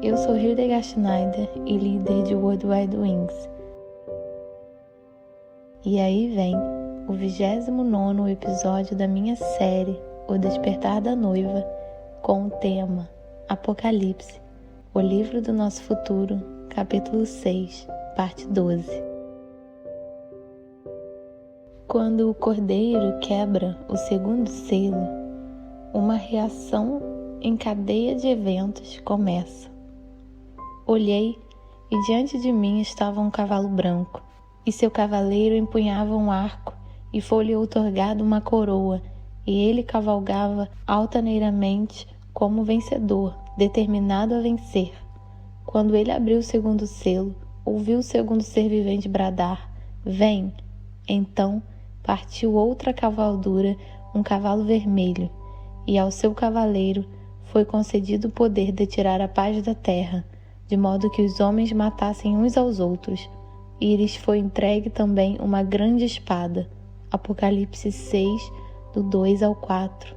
eu sou Hildegard Schneider e líder de World Wide Wings. E aí vem o 29º episódio da minha série, O Despertar da Noiva, com o tema Apocalipse, o livro do nosso futuro, capítulo 6, parte 12. Quando o cordeiro quebra o segundo selo, uma reação em cadeia de eventos começa. Olhei e diante de mim estava um cavalo branco, e seu cavaleiro empunhava um arco e foi-lhe outorgada uma coroa, e ele cavalgava altaneiramente como vencedor, determinado a vencer. Quando ele abriu o segundo selo, ouviu o segundo ser vivente bradar: "Vem!" Então partiu outra cavalgadura, um cavalo vermelho, e ao seu cavaleiro foi concedido o poder de tirar a paz da terra, de modo que os homens matassem uns aos outros, e lhes foi entregue também uma grande espada. Apocalipse 6, do 2 ao 4.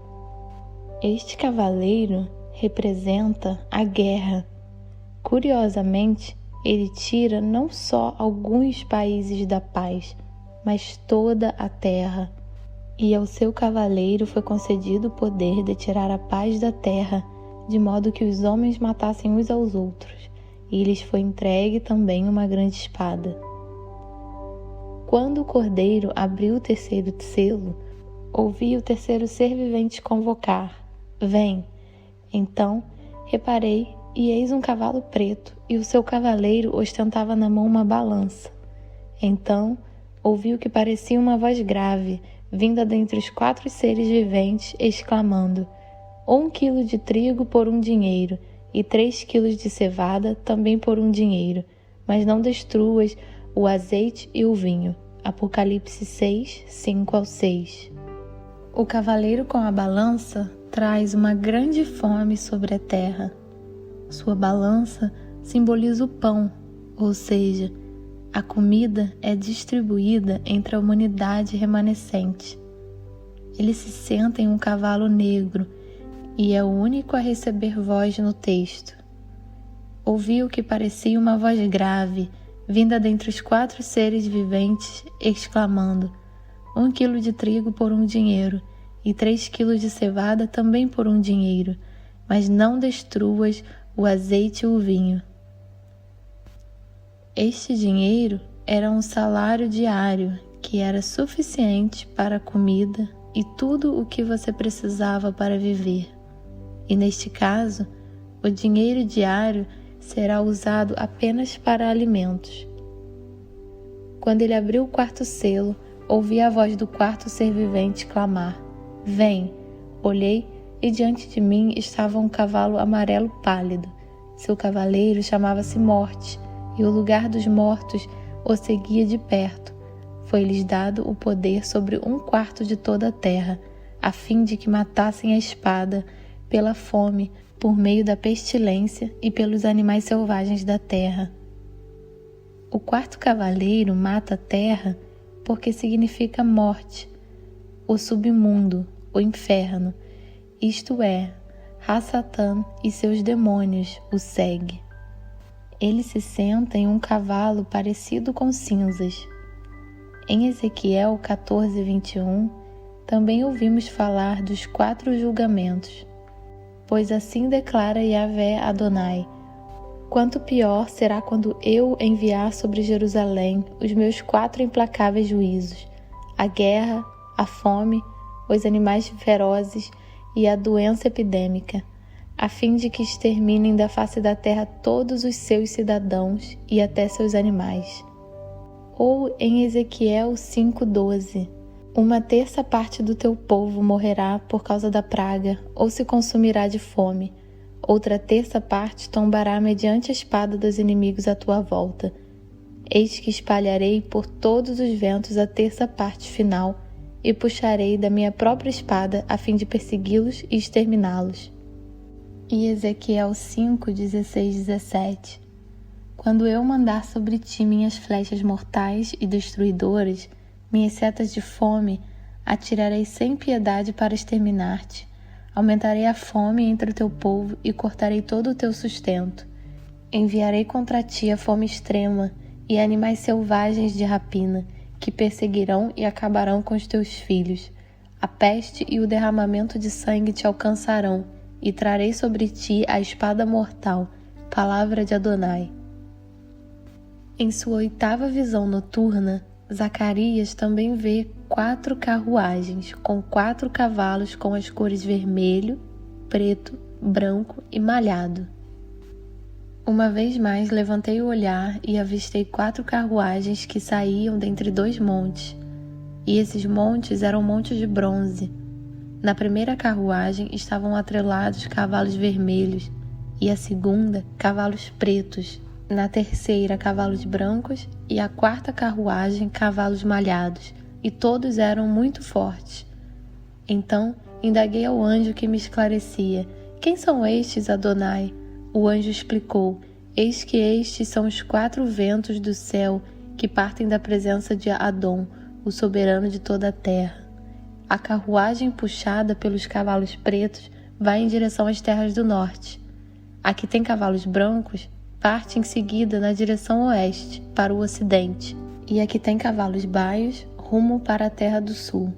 Este cavaleiro representa a guerra. Curiosamente, ele tira não só alguns países da paz, mas toda a terra. E ao seu cavaleiro foi concedido o poder de tirar a paz da terra, de modo que os homens matassem uns aos outros, e lhes foi entregue também uma grande espada. Quando o cordeiro abriu o terceiro selo, ouvi o terceiro ser vivente convocar: "Vem!" Então reparei, e eis um cavalo preto, e o seu cavaleiro ostentava na mão uma balança. Então ouvi o que parecia uma voz grave, vinda dentre os 4 seres viventes, exclamando: 1 quilo de trigo por 1 dinheiro, e 3 quilos de cevada também por 1 dinheiro, mas não destruas o azeite e o vinho. Apocalipse 6, 5 ao 6. O cavaleiro com a balança traz uma grande fome sobre a terra. Sua balança simboliza o pão, ou seja, a comida é distribuída entre a humanidade remanescente. Ele se senta em um cavalo negro e é o único a receber voz no texto. Ouvi o que parecia uma voz grave, vinda dentre os 4 seres viventes, exclamando: 1 quilo de trigo por 1 dinheiro, e 3 quilos de cevada também por 1 dinheiro, mas não destruas o azeite e o vinho. Este dinheiro era um salário diário que era suficiente para a comida e tudo o que você precisava para viver. E neste caso, o dinheiro diário será usado apenas para alimentos. Quando ele abriu o 4º selo, ouvi a voz do 4º ser vivente clamar: "Vem!" Olhei e diante de mim estava um cavalo amarelo pálido. Seu cavaleiro chamava-se Morte, e o lugar dos mortos o seguia de perto. Foi-lhes dado o poder sobre 1/4 de toda a terra, a fim de que matassem a espada, pela fome, por meio da pestilência e pelos animais selvagens da terra. O 4º cavaleiro mata a terra porque significa morte, o submundo, o inferno, isto é, Ra-Satã e seus demônios o segue. Ele se senta em um cavalo parecido com cinzas. Em Ezequiel 14, 21, também ouvimos falar dos 4 julgamentos. Pois assim declara Yahvé Adonai: quanto pior será quando eu enviar sobre Jerusalém os meus 4 implacáveis juízos: a guerra, a fome, os animais ferozes e a doença epidêmica, a fim de que exterminem da face da terra todos os seus cidadãos e até seus animais. Ou em Ezequiel 5:12, 1/3 parte do teu povo morrerá por causa da praga, ou se consumirá de fome. Outra 1/3 parte tombará mediante a espada dos inimigos à tua volta. Eis que espalharei por todos os ventos a 1/3 parte final, e puxarei da minha própria espada a fim de persegui-los e exterminá-los. E Ezequiel 5, 16, 17. Quando eu mandar sobre ti minhas flechas mortais e destruidoras, minhas setas de fome, atirarei sem piedade para exterminar-te. Aumentarei a fome entre o teu povo e cortarei todo o teu sustento. Enviarei contra ti a fome extrema e animais selvagens de rapina, que perseguirão e acabarão com os teus filhos. A peste e o derramamento de sangue te alcançarão, e trarei sobre ti a espada mortal, palavra de Adonai. Em sua 8ª visão noturna, Zacarias também vê 4 carruagens, com 4 cavalos com as cores vermelho, preto, branco e malhado. Uma vez mais levantei o olhar e avistei 4 carruagens que saíam dentre 2 montes, e esses montes eram montes de bronze. Na primeira carruagem estavam atrelados cavalos vermelhos, e a segunda, cavalos pretos. Na terceira, cavalos brancos, e a 4ª carruagem, cavalos malhados, e todos eram muito fortes. Então, indaguei ao anjo que me esclarecia: quem são estes, Adonai? O anjo explicou: eis que estes são os 4 ventos do céu que partem da presença de Adon, o soberano de toda a terra. A carruagem puxada pelos cavalos pretos vai em direção às terras do norte. A que tem cavalos brancos parte em seguida na direção oeste, para o ocidente, e a que tem cavalos baios, rumo para a terra do sul.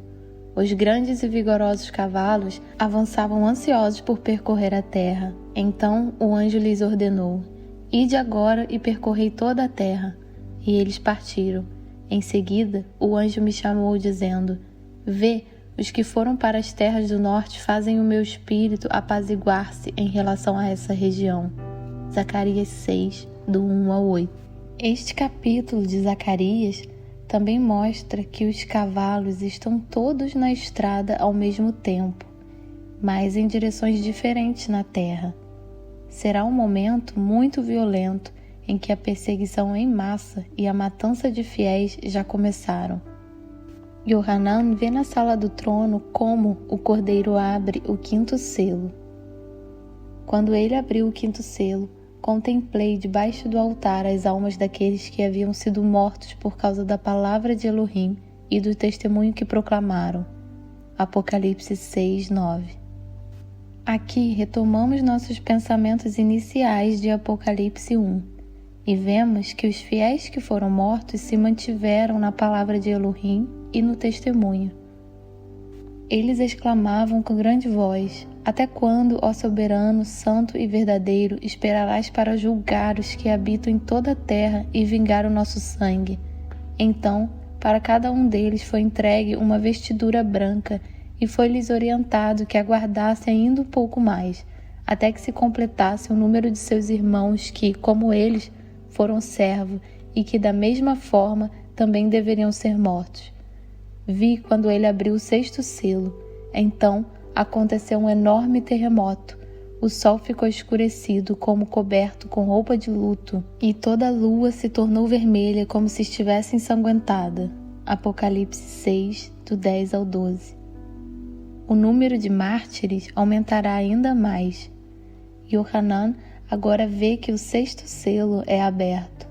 Os grandes e vigorosos cavalos avançavam ansiosos por percorrer a terra. Então o anjo lhes ordenou: ide agora e percorrei toda a terra. E eles partiram. Em seguida, o anjo me chamou, dizendo: vê, os que foram para as terras do norte fazem o meu espírito apaziguar-se em relação a essa região. Zacarias 6, do 1 ao 8. Este capítulo de Zacarias também mostra que os cavalos estão todos na estrada ao mesmo tempo, mas em direções diferentes na terra. Será um momento muito violento em que a perseguição em massa e a matança de fiéis já começaram. Yohanan vê na sala do trono como o cordeiro abre o 5º selo. Quando ele abriu o 5º selo, contemplei debaixo do altar as almas daqueles que haviam sido mortos por causa da palavra de Elohim e do testemunho que proclamaram. Apocalipse 6, 9. Aqui retomamos nossos pensamentos iniciais de Apocalipse 1 e vemos que os fiéis que foram mortos se mantiveram na palavra de Elohim e no testemunho. Eles exclamavam com grande voz: até quando, ó soberano, santo e verdadeiro, esperarás para julgar os que habitam em toda a terra e vingar o nosso sangue? Então, para cada um deles foi entregue uma vestidura branca e foi-lhes orientado que aguardasse ainda um pouco mais, até que se completasse o número de seus irmãos que, como eles, foram servos e que da mesma forma também deveriam ser mortos. Vi quando ele abriu o 6º selo. Então aconteceu um enorme terremoto. O sol ficou escurecido como coberto com roupa de luto, e toda a lua se tornou vermelha como se estivesse ensanguentada. Apocalipse 6, do 10 ao 12. O número de mártires aumentará ainda mais. Yohanan agora vê que o 6º selo é aberto.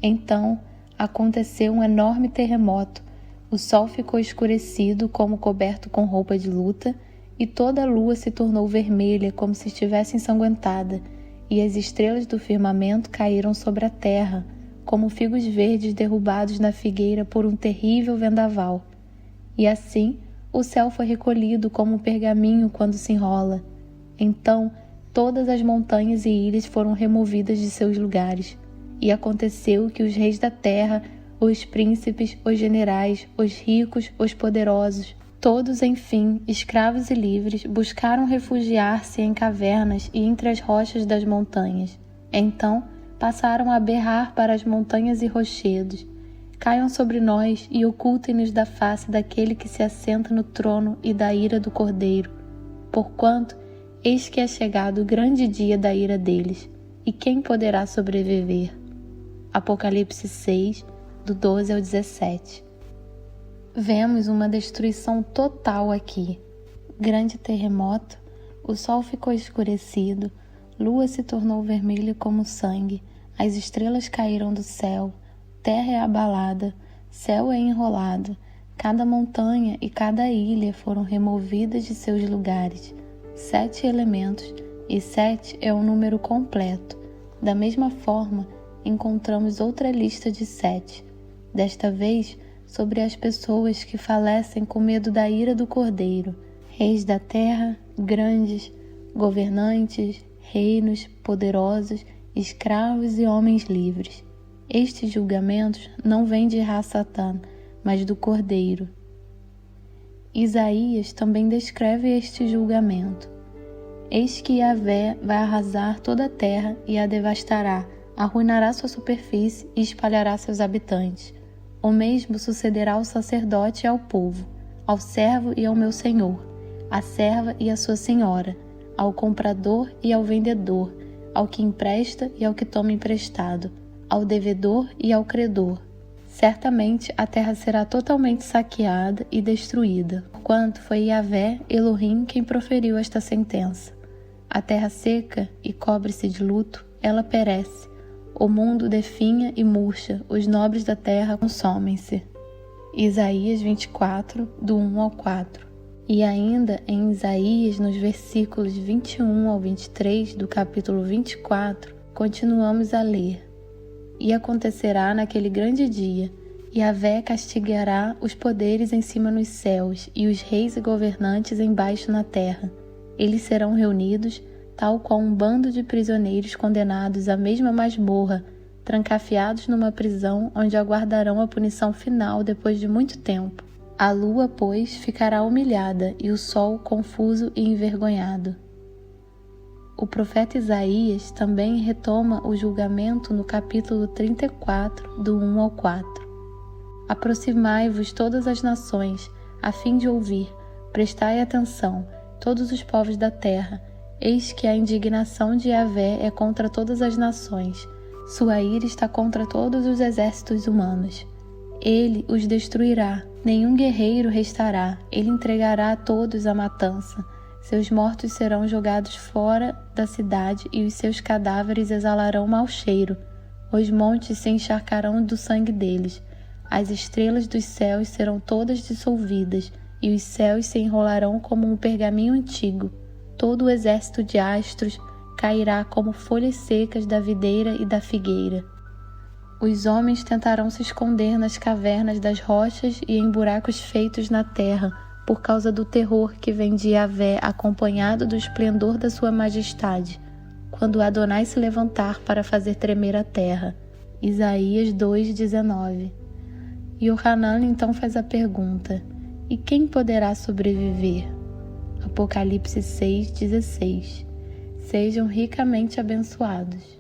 Então aconteceu um enorme terremoto. O sol ficou escurecido como coberto com roupa de luta, e toda a lua se tornou vermelha como se estivesse ensanguentada, e as estrelas do firmamento caíram sobre a terra, como figos verdes derrubados na figueira por um terrível vendaval. E assim o céu foi recolhido como um pergaminho quando se enrola. Então todas as montanhas e ilhas foram removidas de seus lugares, e aconteceu que os reis da terra, os príncipes, os generais, os ricos, os poderosos, todos, enfim, escravos e livres, buscaram refugiar-se em cavernas e entre as rochas das montanhas. Então passaram a berrar para as montanhas e rochedos: caiam sobre nós e ocultem-nos da face daquele que se assenta no trono e da ira do Cordeiro, porquanto eis que é chegado o grande dia da ira deles, e quem poderá sobreviver? Apocalipse 6, do 12 ao 17. Vemos uma destruição total aqui. Grande terremoto, o sol ficou escurecido, lua se tornou vermelha como sangue, as estrelas caíram do céu, terra é abalada, céu é enrolado, cada montanha e cada ilha foram removidas de seus lugares. 7 elementos, e 7 é um número completo. Da mesma forma, encontramos outra lista de 7, desta vez sobre as pessoas que falecem com medo da ira do Cordeiro, reis da terra, grandes, governantes, reinos, poderosos, escravos e homens livres. Estes julgamentos não vêm de Ra-Satã, mas do Cordeiro. Isaías também descreve este julgamento. Eis que Yahvé vai arrasar toda a terra e a devastará, arruinará sua superfície e espalhará seus habitantes. O mesmo sucederá ao sacerdote e ao povo, ao servo e ao meu senhor, à serva e à sua senhora, ao comprador e ao vendedor, ao que empresta e ao que toma emprestado, ao devedor e ao credor. Certamente a terra será totalmente saqueada e destruída, porquanto foi Yahvé Elohim quem proferiu esta sentença. A terra seca e cobre-se de luto, ela perece. O mundo definha e murcha, os nobres da terra consomem-se. Isaías 24, do 1 ao 4. E ainda em Isaías, nos versículos 21 ao 23 do capítulo 24, continuamos a ler. E acontecerá naquele grande dia, Yahvé castigará os poderes em cima nos céus e os reis e governantes embaixo na terra. Eles serão reunidos, tal qual um bando de prisioneiros condenados à mesma masmorra, trancafiados numa prisão onde aguardarão a punição final depois de muito tempo. A lua, pois, ficará humilhada e o sol confuso e envergonhado. O profeta Isaías também retoma o julgamento no capítulo 34, do 1 ao 4. Aproximai-vos todas as nações, a fim de ouvir, prestai atenção, todos os povos da terra, eis que a indignação de Yahvé é contra todas as nações, sua ira está contra todos os exércitos humanos. Ele os destruirá, nenhum guerreiro restará, ele entregará a todos à matança. Seus mortos serão jogados fora da cidade e os seus cadáveres exalarão mau cheiro. Os montes se encharcarão do sangue deles. As estrelas dos céus serão todas dissolvidas e os céus se enrolarão como um pergaminho antigo. Todo o exército de astros cairá como folhas secas da videira e da figueira. Os homens tentarão se esconder nas cavernas das rochas e em buracos feitos na terra, por causa do terror que vem de Yahvé acompanhado do esplendor da sua majestade, quando Adonai se levantar para fazer tremer a terra. Isaías 2:19. Yohanan então faz a pergunta: e quem poderá sobreviver? Apocalipse 6:16. Sejam ricamente abençoados.